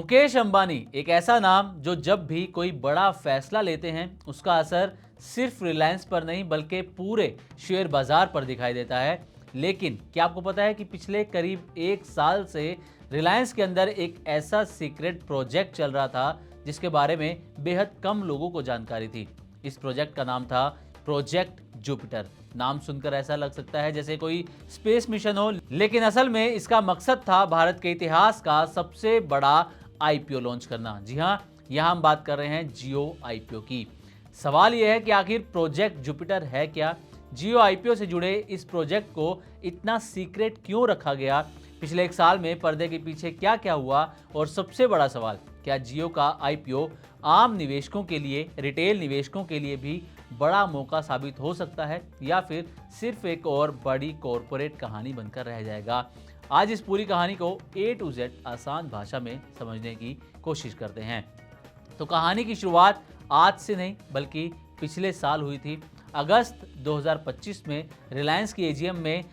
मुकेश अंबानी एक ऐसा नाम जो जब भी कोई बड़ा फैसला लेते हैं उसका असर सिर्फ रिलायंस पर नहीं बल्कि पूरे शेयर बाजार पर दिखाई देता है। लेकिन क्या आपको पता है कि पिछले करीब एक साल से रिलायंस के अंदर एक ऐसा सीक्रेट प्रोजेक्ट चल रहा था जिसके बारे में बेहद कम लोगों को जानकारी थी। इस प्रोजेक्ट का नाम था प्रोजेक्ट जुपिटर। नाम सुनकर ऐसा लग सकता है जैसे कोई स्पेस मिशन हो, लेकिन असल में इसका मकसद था भारत के इतिहास का सबसे बड़ा आईपीओ लॉन्च करना। जी हां, यहां हम बात कर रहे हैं जियो आईपीओ की। सवाल यह है कि आखिर प्रोजेक्ट जुपिटर है क्या? जियो आईपीओ से जुड़े इस प्रोजेक्ट को इतना सीक्रेट क्यों रखा गया? पिछले एक साल में पर्दे के पीछे क्या क्या हुआ? और सबसे बड़ा सवाल, क्या जियो का आईपीओ आम निवेशकों के लिए, रिटेल निवेशकों के लिए भी बड़ा मौका साबित हो सकता है या फिर सिर्फ एक और बड़ी कॉरपोरेट कहानी बनकर रह जाएगा? आज इस पूरी कहानी को A to Z आसान भाषा में समझने की कोशिश करते हैं। तो कहानी की शुरुआत आज से नहीं बल्कि पिछले साल हुई थी। अगस्त 2025 में रिलायंस की एजीएम में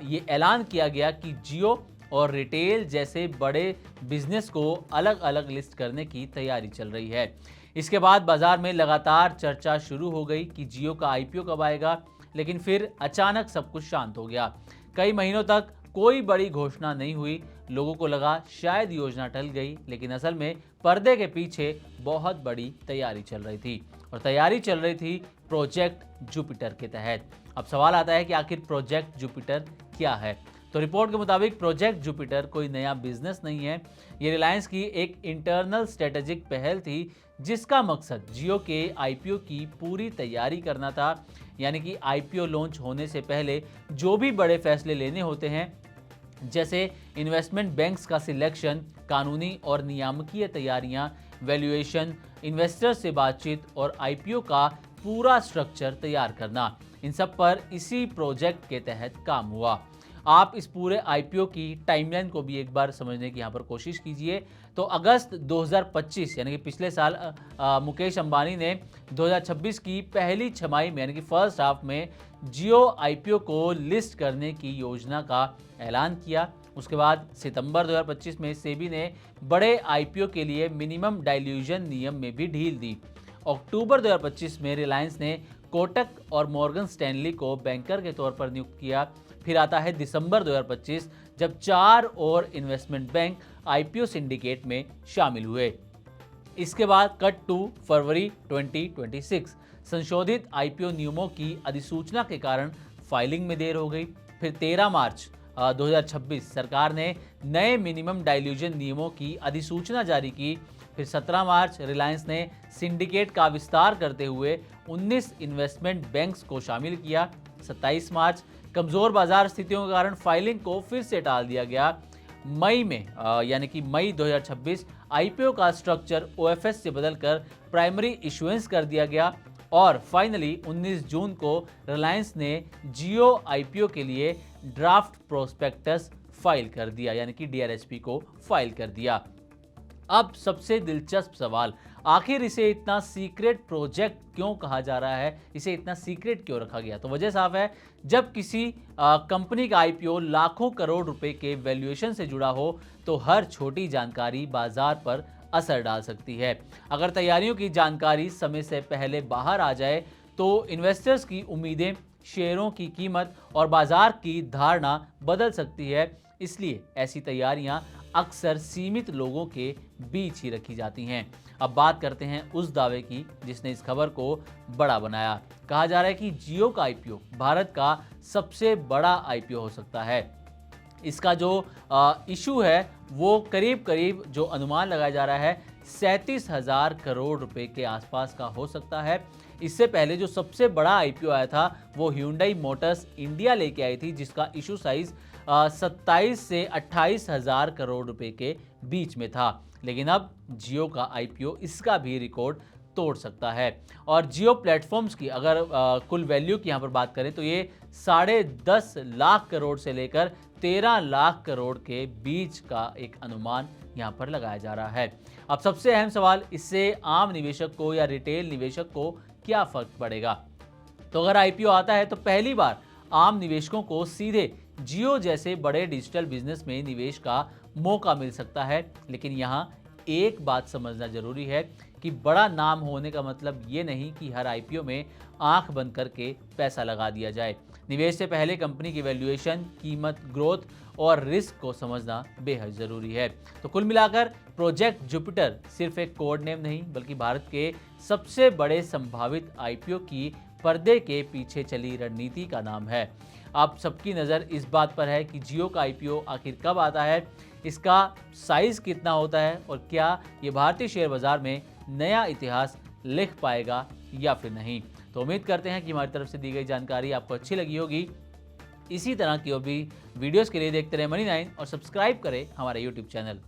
ये ऐलान किया गया कि जियो और रिटेल जैसे बड़े बिजनेस को अलग अलग लिस्ट करने की तैयारी चल रही है। इसके बाद बाजार में लगातार चर्चा शुरू हो गई कि जियो का आईपीओ कब आएगा, लेकिन फिर अचानक सब कुछ शांत हो गया। कई महीनों तक कोई बड़ी घोषणा नहीं हुई। लोगों को लगा शायद योजना टल गई, लेकिन असल में पर्दे के पीछे बहुत बड़ी तैयारी चल रही थी और तैयारी चल रही थी प्रोजेक्ट जुपिटर के तहत। अब सवाल आता है कि आखिर प्रोजेक्ट जुपिटर क्या है? तो रिपोर्ट के मुताबिक प्रोजेक्ट जुपिटर कोई नया बिजनेस नहीं है। ये रिलायंस की एक इंटरनल स्ट्रेटेजिक पहल थी जिसका मकसद जियो के आईपीओ की पूरी तैयारी करना था। यानी कि आईपीओ लॉन्च होने से पहले जो भी बड़े फैसले लेने होते हैं, जैसे इन्वेस्टमेंट बैंक्स का सिलेक्शन, कानूनी और नियामकीय तैयारियां, वैल्यूएशन, इन्वेस्टर्स से बातचीत और आईपीओ का पूरा स्ट्रक्चर तैयार करना, इन सब पर इसी प्रोजेक्ट के तहत काम हुआ। आप इस पूरे आईपीओ की टाइमलाइन को भी एक बार समझने की यहाँ पर कोशिश कीजिए। तो अगस्त 2025 यानी कि पिछले साल मुकेश अंबानी ने 2026 की पहली छमाही में यानी कि फर्स्ट हाफ में जियो आईपीओ को लिस्ट करने की योजना का ऐलान किया। उसके बाद सितंबर 2025 में सेबी ने बड़े आईपीओ के लिए मिनिमम डाइल्यूशन नियम में भी ढील दी। अक्टूबर 2025 में रिलायंस ने कोटक और मॉर्गन स्टैनली को बैंकर के तौर पर नियुक्त किया। फिर आता है दिसंबर 2025 जब 4 और इन्वेस्टमेंट बैंक आईपीओ सिंडिकेट में शामिल हुए। इसके बाद कट टू फरवरी 2026, संशोधित आईपीओ नियमों की अधिसूचना के कारण फाइलिंग में देर हो गई। फिर 13 मार्च 2026 सरकार ने नए मिनिमम डाइल्यूशन नियमों की अधिसूचना जारी की। फिर 17 मार्च रिलायंस ने सिंडिकेट का विस्तार करते हुए 19 इन्वेस्टमेंट बैंक्स को शामिल किया। 27 मार्च कमजोर बाजार स्थितियों के कारण फाइलिंग को फिर से टाल दिया गया। मई में यानी कि मई 2026 आईपीओ का स्ट्रक्चर ओएफएस से बदलकर प्राइमरी इशुएंस कर दिया गया और फाइनली 19 जून को रिलायंस ने जियो आईपीओ के लिए ड्राफ्ट प्रोस्पेक्टस फाइल कर दिया, यानी कि डीआरएसपी को फाइल कर दिया। अब सबसे दिलचस्प सवाल, आखिर इसे इतना सीक्रेट प्रोजेक्ट क्यों कहा जा रहा है? इसे इतना सीक्रेट क्यों रखा गया? तो वजह साफ है, जब किसी कंपनी का आईपीओ लाखों करोड़ रुपए के वैल्यूएशन से जुड़ा हो तो हर छोटी जानकारी बाजार पर असर डाल सकती है। अगर तैयारियों की जानकारी समय से पहले बाहर आ जाए तो इन्वेस्टर्स की उम्मीदें, शेयरों की कीमत और बाजार की धारणा बदल सकती है। इसलिए ऐसी तैयारियां अक्सर सीमित लोगों के बीच ही रखी जाती हैं। अब बात करते हैं उस दावे की जिसने इस खबर को बड़ा बनाया। कहा जा रहा है कि जियो का आईपीओ भारत का सबसे बड़ा आईपीओ हो सकता है। इसका जो इशू है वो करीब करीब जो अनुमान लगाया जा रहा है 37,000 करोड़ रुपए के आसपास का हो सकता है। इससे पहले जो सबसे बड़ा आईपीओ आया था वो ह्यूंडई मोटर्स इंडिया लेके आई थी, जिसका इशू साइज 27 से 28,000 करोड़ रुपए के बीच में था। लेकिन अब जियो का आईपीओ इसका भी रिकॉर्ड तोड़ सकता है। और जियो प्लेटफॉर्म्स की अगर कुल वैल्यू की यहाँ पर बात करें तो ये 10.5 लाख करोड़ से लेकर 13 लाख करोड़ के बीच का एक अनुमान यहाँ पर लगाया जा रहा है। अब सबसे अहम सवाल, इससे आम निवेशक को या रिटेल निवेशक को क्या फर्क पड़ेगा? तो अगर आईपीओ आता है तो पहली बार आम निवेशकों को सीधे जियो जैसे बड़े डिजिटल बिजनेस में निवेश का मौका मिल सकता है। लेकिन यहाँ एक बात समझना जरूरी है कि बड़ा नाम होने का मतलब ये नहीं कि हर आईपीओ में आंख बंद करके पैसा लगा दिया जाए। निवेश से पहले कंपनी की वैल्यूएशन, कीमत, ग्रोथ और रिस्क को समझना बेहद जरूरी है। तो कुल मिलाकर प्रोजेक्ट जुपिटर सिर्फ एक कोड नेम नहीं बल्कि भारत के सबसे बड़े संभावित आईपीओ की पर्दे के पीछे चली रणनीति का नाम है। आप सबकी नज़र इस बात पर है कि जियो का आईपीओ आखिर कब आता है, इसका साइज कितना होता है और क्या ये भारतीय शेयर बाजार में नया इतिहास लिख पाएगा या फिर नहीं। तो उम्मीद करते हैं कि हमारी तरफ से दी गई जानकारी आपको अच्छी लगी होगी। इसी तरह की और भी वीडियोस के लिए देखते रहे मनी 9 और सब्सक्राइब करें हमारा यूट्यूब चैनल।